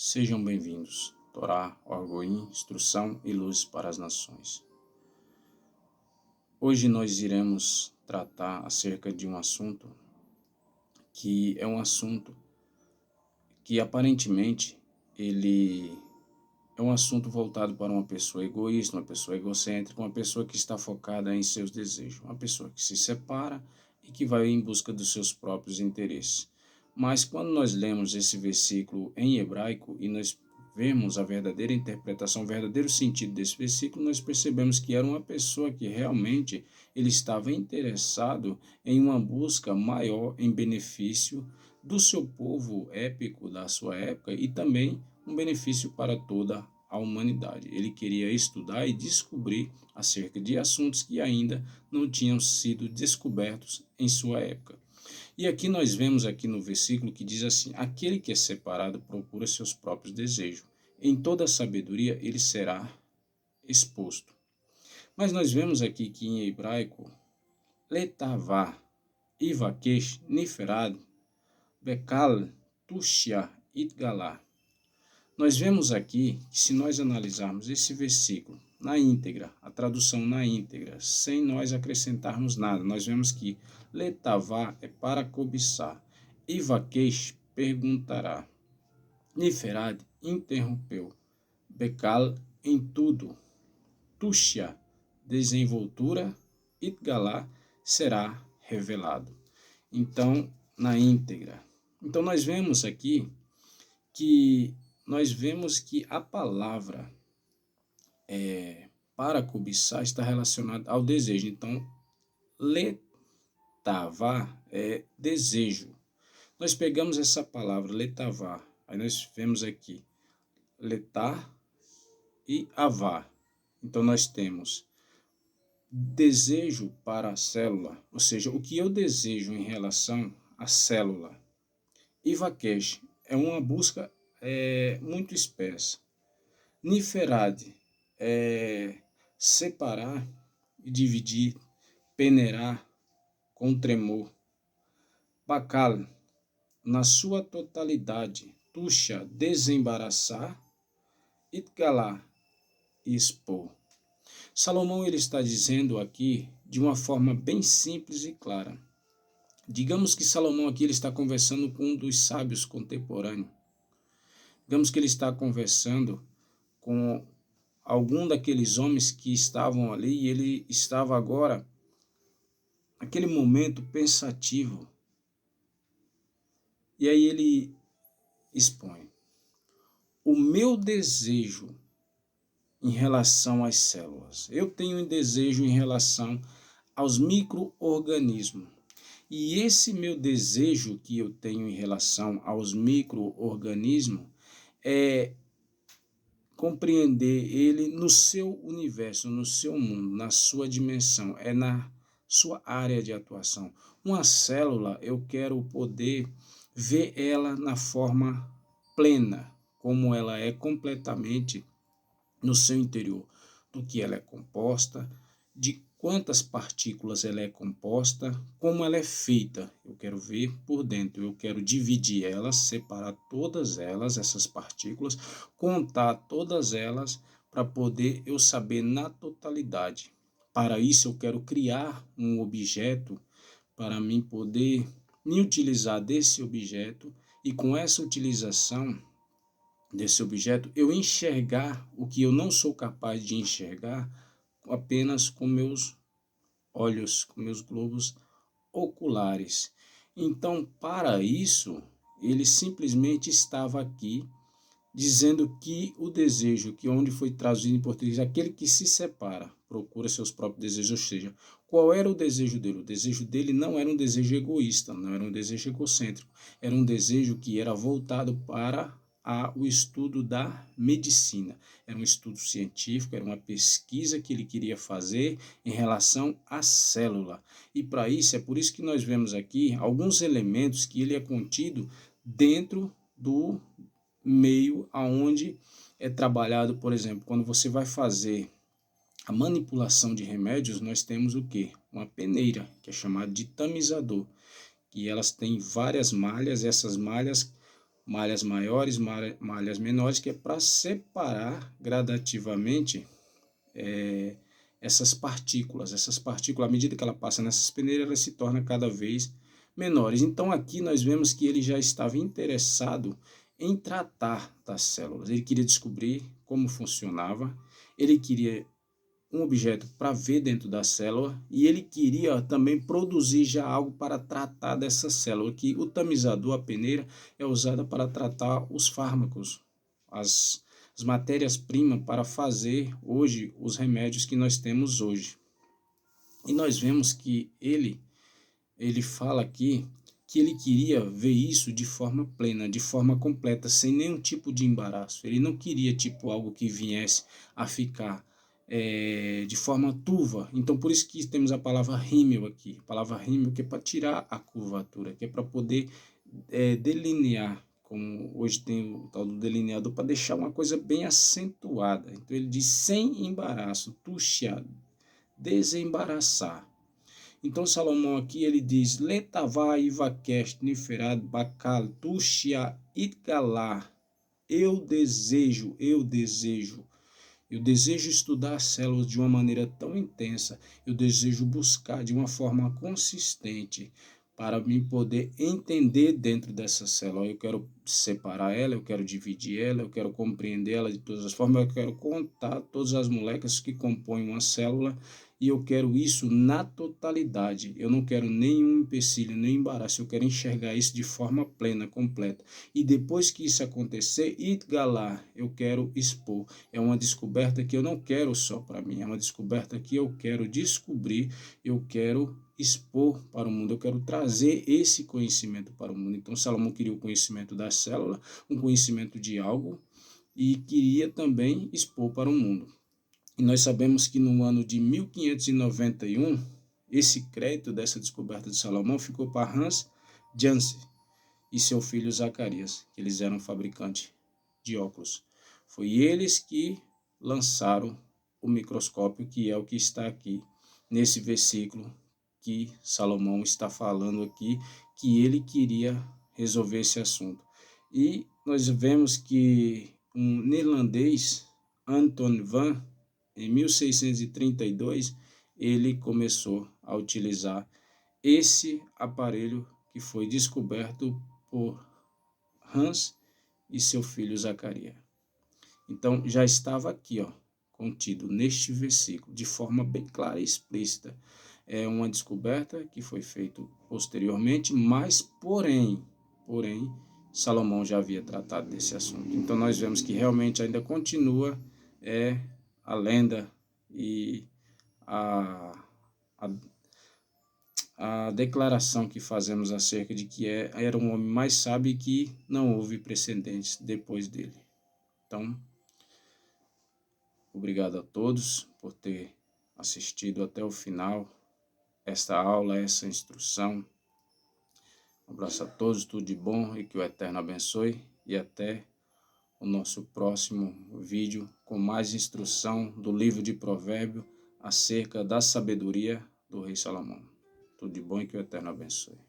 Sejam bem-vindos. Torá, Orgoim, Instrução e Luz para as Nações. Hoje nós iremos tratar acerca de um assunto que é um assunto que aparentemente ele é um assunto voltado para uma pessoa egoísta, uma pessoa egocêntrica, uma pessoa que está focada em seus desejos, uma pessoa que se separa e que vai em busca dos seus próprios interesses. Mas quando nós lemos esse versículo em hebraico e nós vemos a verdadeira interpretação, o verdadeiro sentido desse versículo, nós percebemos que era uma pessoa que realmente ele estava interessado em uma busca maior em benefício do seu povo épico da sua época e também um benefício para toda a humanidade. Ele queria estudar e descobrir acerca de assuntos que ainda não tinham sido descobertos em sua época. E aqui nós vemos aqui no versículo que diz assim: aquele que é separado procura seus próprios desejos. Em toda a sabedoria ele será exposto. Mas nós vemos aqui que em hebraico, letavá, ivakesh, niferad, bekal, tushia, itgalá. Nós vemos aqui que se nós analisarmos esse versículo na íntegra, a tradução na íntegra, sem nós acrescentarmos nada, nós vemos que letavá é para cobiçar, ivakesh perguntará, niferad interrompeu, bekal em tudo, tushia desenvoltura, itgalá será revelado. Então, na íntegra. Então nós vemos aqui que a palavra para cobiçar está relacionada ao desejo. Então, letavá é desejo. Nós pegamos essa palavra letavá, aí nós vemos aqui letá e avá. Então, nós temos desejo para a célula, ou seja, o que eu desejo em relação à célula. Ivakesh é uma busca muito espessa. Niferad é separar e dividir, peneirar com tremor. Bakal, na sua totalidade, tuxa, desembaraçar, itgalá, expor. Salomão ele está dizendo aqui de uma forma bem simples e clara. Digamos que Salomão aqui ele está conversando com um dos sábios contemporâneos. Digamos que ele está conversando com algum daqueles homens que estavam ali e ele estava agora, naquele momento pensativo. E aí ele expõe: o meu desejo em relação às células. Eu tenho um desejo em relação aos micro-organismos. E esse meu desejo que eu tenho em relação aos micro-organismos é compreender ele no seu universo, no seu mundo, na sua dimensão, é na sua área de atuação. Uma célula, eu quero poder ver ela na forma plena, como ela é completamente no seu interior, do que ela é composta, de quantas partículas ela é composta, como ela é feita. Eu quero ver por dentro, eu quero dividir elas, separar todas elas, essas partículas, contar todas elas para poder eu saber na totalidade. Para isso eu quero criar um objeto para mim poder me utilizar desse objeto e com essa utilização desse objeto, eu enxergar o que eu não sou capaz de enxergar apenas com meus olhos, com meus globos oculares. Então, para isso, ele simplesmente estava aqui dizendo que o desejo, que onde foi traduzido em português, aquele que se separa, procura seus próprios desejos, ou seja, qual era o desejo dele? O desejo dele não era um desejo egoísta, não era um desejo egocêntrico, era um desejo que era voltado para o estudo da medicina. Era um estudo científico, era uma pesquisa que ele queria fazer em relação à célula. E para isso, é por isso que nós vemos aqui alguns elementos que ele é contido dentro do meio aonde é trabalhado, por exemplo, quando você vai fazer a manipulação de remédios, nós temos o quê? Uma peneira, que é chamada de tamizador, que elas têm várias malhas, e essas malhas malhas maiores, malhas menores, que é para separar gradativamente essas partículas. Essas partículas, à medida que ela passa nessas peneiras, ela se torna cada vez menores. Então aqui nós vemos que ele já estava interessado em tratar das células. Ele queria descobrir como funcionava, ele queria um objeto para ver dentro da célula e ele queria também produzir já algo para tratar dessa célula, que o tamizador, a peneira, é usada para tratar os fármacos, as matérias-primas para fazer hoje os remédios que nós temos hoje. E nós vemos que ele fala aqui que ele queria ver isso de forma plena, de forma completa, sem nenhum tipo de embaraço. Ele não queria tipo algo que viesse a ficar de forma turva. Então, por isso que temos a palavra rímel aqui. A palavra rímel que é para tirar a curvatura, que é para poder delinear, como hoje tem o tal do delineador, para deixar uma coisa bem acentuada. Então, ele diz sem embaraço, tuxia, desembaraçar. Então Salomão aqui ele diz: Letavá ivakest niferad bakal tushia itgalá. Eu desejo. Eu desejo estudar as células de uma maneira tão intensa. Eu desejo buscar de uma forma consistente para me poder entender dentro dessa célula. Eu quero separar ela, eu quero dividir ela, eu quero compreender ela de todas as formas, eu quero contar todas as moléculas que compõem uma célula e eu quero isso na totalidade. Eu não quero nenhum empecilho, nem embaraço, eu quero enxergar isso de forma plena, completa. E depois que isso acontecer, itgalá, eu quero expor. É uma descoberta que eu não quero só para mim, é uma descoberta que eu quero descobrir, eu quero expor para o mundo, eu quero trazer esse conhecimento para o mundo. Então Salomão queria o conhecimento da célula, um conhecimento de algo, e queria também expor para o mundo. E nós sabemos que no ano de 1591, esse crédito dessa descoberta de Salomão ficou para Hans Janssen e seu filho Zacarias, que eles eram fabricantes de óculos. Foi eles que lançaram o microscópio, que é o que está aqui nesse versículo que Salomão está falando aqui, que ele queria resolver esse assunto. E nós vemos que um neerlandês, Anton van, em 1632, ele começou a utilizar esse aparelho que foi descoberto por Hans e seu filho Zacarias. Então, já estava aqui, contido neste versículo, de forma bem clara e explícita. É uma descoberta que foi feita posteriormente, mas, porém, Salomão já havia tratado desse assunto. Então, nós vemos que realmente ainda continua a lenda e a declaração que fazemos acerca de que era um homem mais sábio e que não houve precedentes depois dele. Então, obrigado a todos por ter assistido até o final esta aula, essa instrução. Um abraço a todos, tudo de bom e que o Eterno abençoe. E até o nosso próximo vídeo com mais instrução do livro de Provérbios acerca da sabedoria do rei Salomão. Tudo de bom e que o Eterno abençoe.